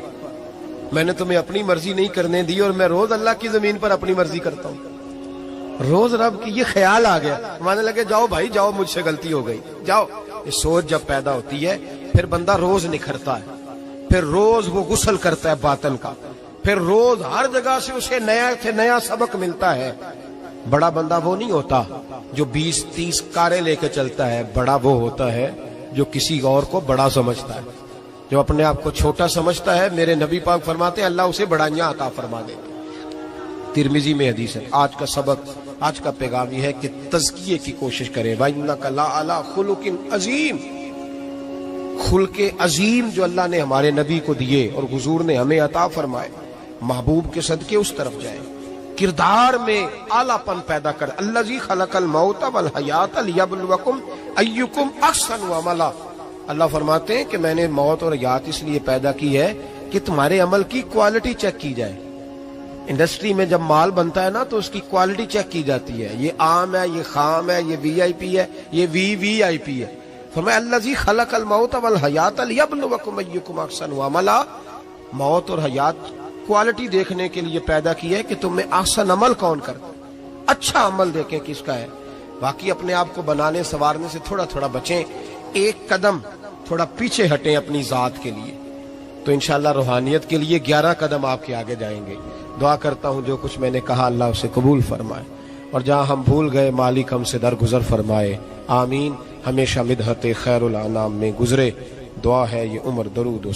میں نے تمہیں اپنی مرضی نہیں کرنے دی، اور میں روز اللہ کی زمین پر اپنی مرضی کرتا ہوں، روز رب کی یہ خیال آ گیا، فرمانے لگے جاؤ بھائی جاؤ، مجھ سے غلطی ہو گئی، جاؤ۔ یہ سوچ جب پیدا ہوتی ہے پھر بندہ روز نکھرتا ہے، پھر روز وہ غسل کرتا ہے باطن کا، پھر روز ہر جگہ سے اسے نیا سے نیا سبق ملتا ہے۔ بڑا بندہ وہ نہیں ہوتا جو 20-30 کاریں لے کے چلتا ہے، بڑا وہ ہوتا ہے جو کسی اور کو بڑا سمجھتا ہے، جو اپنے آپ کو چھوٹا سمجھتا ہے، میرے نبی پاک فرماتے ہیں اللہ اسے بڑائیاں عطا فرما دے۔ ترمذی میں حدیث ہے۔ آج کا سبق، آج کا پیغام یہ ہے کہ تزکیے کی کوشش کریں، وَإِنَّكَ لَعَلَىٰ خُلُقٍ عَظِيمٍ، خلق عظیم جو اللہ نے ہمارے نبی کو دیے اور حضور نے ہمیں عطا فرمائے، محبوب کے صدقے اس طرف جائیں، کردار میں اعلیٰ پن پیدا کر۔ الذی خلق الموت والحیات لیبلوکم ایکم احسن عملا، اللہ فرماتے ہیں کہ میں نے موت اور حیات اس لیے پیدا کی ہے کہ تمہارے عمل کی کوالٹی چیک کی جائے۔ انڈسٹری میں جب مال بنتا ہے نا تو اس کی کوالٹی چیک کی جاتی ہے، یہ عام ہے، یہ خام ہے، یہ وی آئی پی ہے، یہ وی آئی پی ہے۔ فرمایا الذی خلق الموت والحیات لیبلوکم ایکم احسن عملا، موت اور حیات کوالٹی دیکھنے کے لیے پیدا کی ہے کہ تم میں احسن عمل کون کرتا، اچھا عمل دیکھیں کس کا ہے۔ باقی اپنے آپ کو بنانے سنوارنے سے تھوڑا تھوڑا بچیں، ایک قدم تھوڑا پیچھے ہٹیں اپنی ذات کے لیے، تو انشاءاللہ روحانیت کے لیے 11 قدم آپ کے آگے جائیں گے۔ دعا کرتا ہوں جو کچھ میں نے کہا اللہ اسے قبول فرمائے، اور جہاں ہم بھول گئے مالک ہم سے درگزر فرمائے، آمین۔ ہمیشہ مدحت خیر الانام میں گزرے، دعا ہے یہ عمر درود و